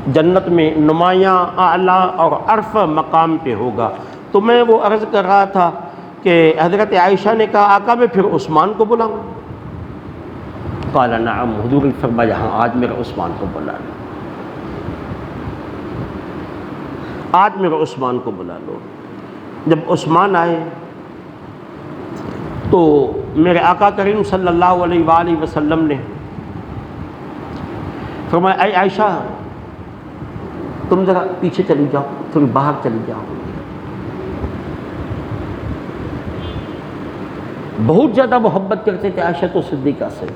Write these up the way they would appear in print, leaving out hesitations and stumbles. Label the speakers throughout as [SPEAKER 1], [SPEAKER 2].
[SPEAKER 1] جنت میں نمایاں اعلیٰ اور عرفہ مقام پہ ہوگا۔ تو میں وہ عرض کر رہا تھا کہ حضرت عائشہ نے کہا آقا میں پھر عثمان کو بلاؤں؟ قال نعم، حضور نے فرمایا ہاں آج میرا عثمان کو بلا لو، آج میرا عثمان کو بلا لو۔ جب عثمان آئے تو میرے آقا کریم صلی اللہ علیہ وآلہ وسلم نے فرمایا اے عائشہ تم ذرا پیچھے چلی جاؤ، تھوڑی باہر چلی جاؤ۔ بہت زیادہ محبت کرتے تھے عائشہ تو صدیقہ سے۔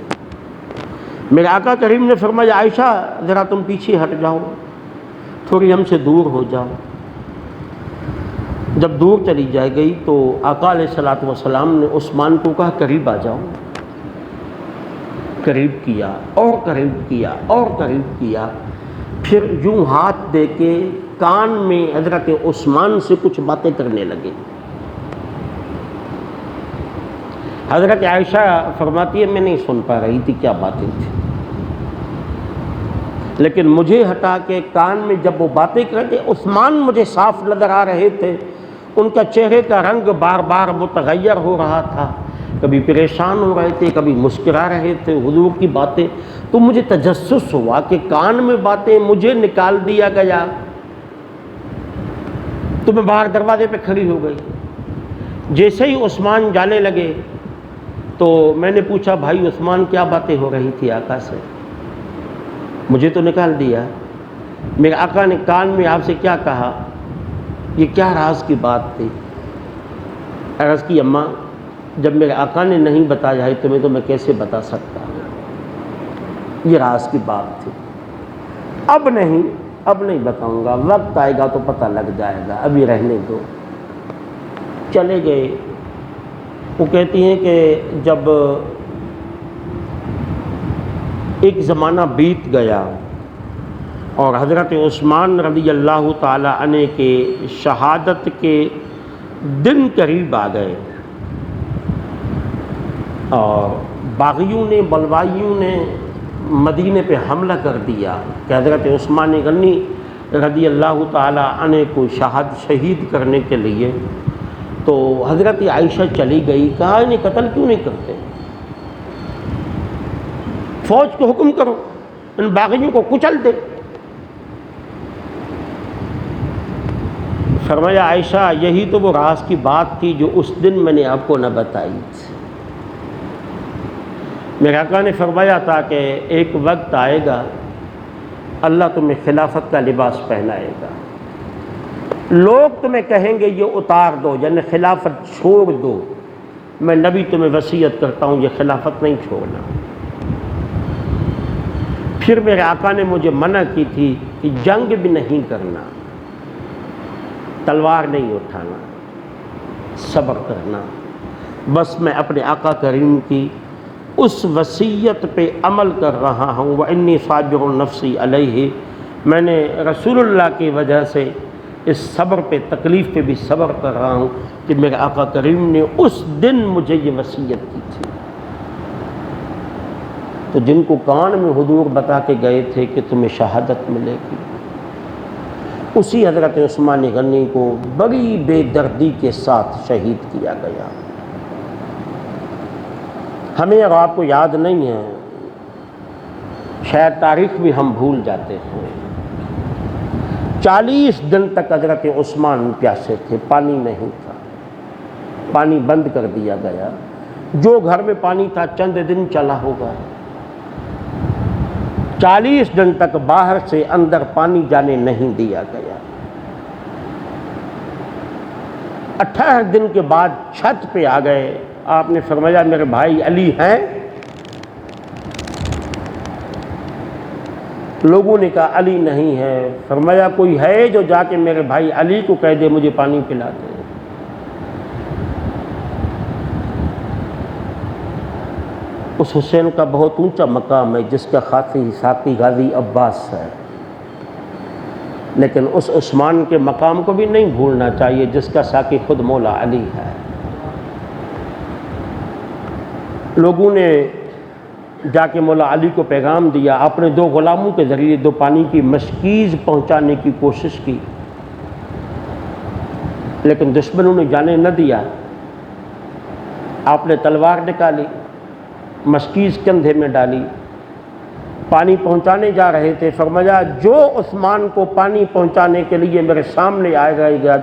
[SPEAKER 1] میرے آقا کریم نے فرمایا عائشہ ذرا تم پیچھے ہٹ جاؤ، تھوڑی ہم سے دور ہو جاؤ۔ جب دور چلی جائے گئی تو آقا علیہ الصلوۃ والسلام نے عثمان کو کہا قریب آ جاؤ۔ قریب کیا اور قریب کیا اور قریب کیا، پھر یوں ہاتھ دے کے کان میں حضرت عثمان سے کچھ باتیں کرنے لگے۔ حضرت عائشہ فرماتی ہے میں نہیں سن پا رہی تھی کیا باتیں تھیں، لیکن مجھے ہٹا کے کان میں جب وہ باتیں کرتے عثمان مجھے صاف نظر آ رہے تھے، ان کا چہرے کا رنگ بار بار متغیر ہو رہا تھا، کبھی پریشان ہو رہے تھے کبھی مسکرا رہے تھے حضور کی باتیں، تو مجھے تجسس ہوا کہ کان میں باتیں مجھے نکال دیا گیا۔ تو میں باہر دروازے پہ کھڑی ہو گئی۔ جیسے ہی عثمان جانے لگے تو میں نے پوچھا بھائی عثمان کیا باتیں ہو رہی تھی آقا سے؟ مجھے تو نکال دیا، میرے آقا نے کان میں آپ سے کیا کہا؟ یہ کیا راز کی بات تھی؟ عرض کی اماں جب میرے آقا نے نہیں بتایا ہے تمہیں تو میں کیسے بتا سکتا ہوں، یہ راز کی بات تھی۔ اب نہیں بتاؤں گا، وقت آئے گا تو پتہ لگ جائے گا، ابھی رہنے دو۔ چلے گئے۔ وہ کہتی ہیں کہ جب ایک زمانہ بیت گیا اور حضرت عثمان رضی اللہ تعالی عنہ کے شہادت کے دن قریب آ گئے اور باغیوں نے بلوائیوں نے مدینے پہ حملہ کر دیا کہ حضرت عثمان غنی رضی اللہ تعالی عنہ کو شہید کرنے کے لیے۔ تو حضرت عائشہ چلی گئی، کہا انہیں قتل کیوں نہیں کرتے، فوج کو حکم کرو ان باغیوں کو کچل دے۔ فرمایا عائشہ یہی تو وہ راز کی بات تھی جو اس دن میں نے آپ کو نہ بتائی تھی۔ میرے آقا نے فرمایا تھا کہ ایک وقت آئے گا اللہ تمہیں خلافت کا لباس پہنائے گا، لوگ تمہیں کہیں گے یہ اتار دو، یعنی خلافت چھوڑ دو، میں نبی تمہیں وصیت کرتا ہوں یہ خلافت نہیں چھوڑنا۔ پھر میرے آقا نے مجھے منع کی تھی کہ جنگ بھی نہیں کرنا، تلوار نہیں اٹھانا، صبر کرنا۔ بس میں اپنے آقا کریم کی اس وصیت پہ عمل کر رہا ہوں، وَإِنِّي صَابِرٌ نَفْسِي عَلَيْهِ، میں نے رسول اللہ کی وجہ سے اس صبر پہ تکلیف پہ بھی صبر کر رہا ہوں کہ میرے آقا کریم نے اس دن مجھے یہ وصیت کی تھی۔ تو جن کو کان میں حضور بتا کے گئے تھے کہ تمہیں شہادت ملے گی، اسی حضرت عثمان غنی کو بڑی بے دردی کے ساتھ شہید کیا گیا۔ ہمیں اور آپ کو یاد نہیں ہے، شاید تاریخ بھی ہم بھول جاتے ہیں، 40 دن تک حضرت عثمان پیاسے تھے، پانی نہیں تھا، پانی بند کر دیا گیا، جو گھر میں پانی تھا چند دن چلا ہوگا، 40 دن تک باہر سے اندر پانی جانے نہیں دیا گیا۔ 18 دن کے بعد چھت پہ آ گئے، آپ نے فرمایا میرے بھائی علی ہیں؟ لوگوں نے کہا علی نہیں ہے۔ فرمایا کوئی ہے جو جا کے میرے بھائی علی کو کہہ دے مجھے پانی پلا دے۔ اس حسین کا بہت اونچا مقام ہے جس کا ساقی غازی عباس ہے، لیکن اس عثمان کے مقام کو بھی نہیں بھولنا چاہیے جس کا ساقی خود مولا علی ہے۔ لوگوں نے جا کے مولا علی کو پیغام دیا، اپنے 2 غلاموں کے ذریعے 2 پانی کی مشکیز پہنچانے کی کوشش کی، لیکن دشمنوں نے جانے نہ دیا۔ آپ نے تلوار نکالی، مشکیز کندھے میں ڈالی، پانی پہنچانے جا رہے تھے، فرمایا جو عثمان کو پانی پہنچانے کے لیے میرے سامنے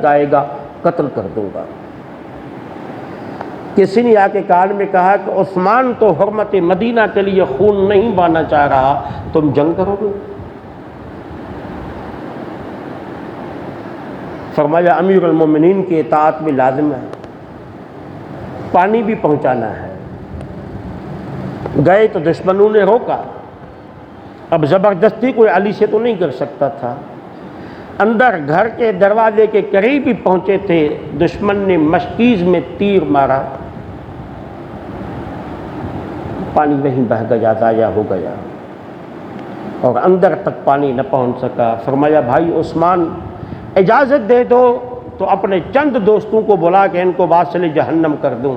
[SPEAKER 1] جائے گا قتل کر دوں گا۔ کسی نے آ کے کان میں کہا کہ عثمان تو حرمت مدینہ کے لیے خون نہیں بہانا چاہ رہا، تم جنگ کرو گے؟ فرمایا امیر المومنین کی اطاعت میں لازم ہے، پانی بھی پہنچانا ہے۔ گئے تو دشمنوں نے روکا، اب زبردستی کوئی علی سے تو نہیں کر سکتا تھا۔ اندر گھر کے دروازے کے قریب ہی پہنچے تھے، دشمن نے مشکیز میں تیر مارا، پانی وہیں بہہ گیا، ضائع ہو گیا اور اندر تک پانی نہ پہنچ سکا۔ فرمایا بھائی عثمان اجازت دے دو تو اپنے چند دوستوں کو بلا کے ان کو واصل جہنم کر دوں،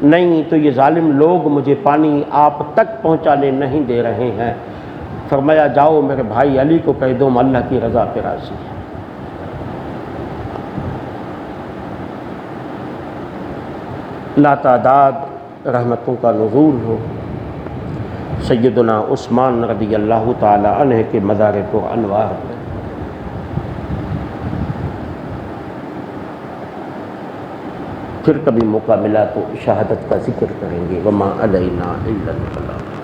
[SPEAKER 1] نہیں تو یہ ظالم لوگ مجھے پانی آپ تک پہنچانے نہیں دے رہے ہیں۔ فرمایا جاؤ میرے بھائی علی کو کہہ دو اللہ کی رضا پہ راضی ہے۔ لاتعداد رحمتوں کا نزول ہو سیدنا عثمان رضی اللہ تعالی عنہ کے مزار پر انوار پر۔ پھر کبھی موقع ملا تو شہادت کا ذکر کریں گے۔ وما علینا الا البلاغ۔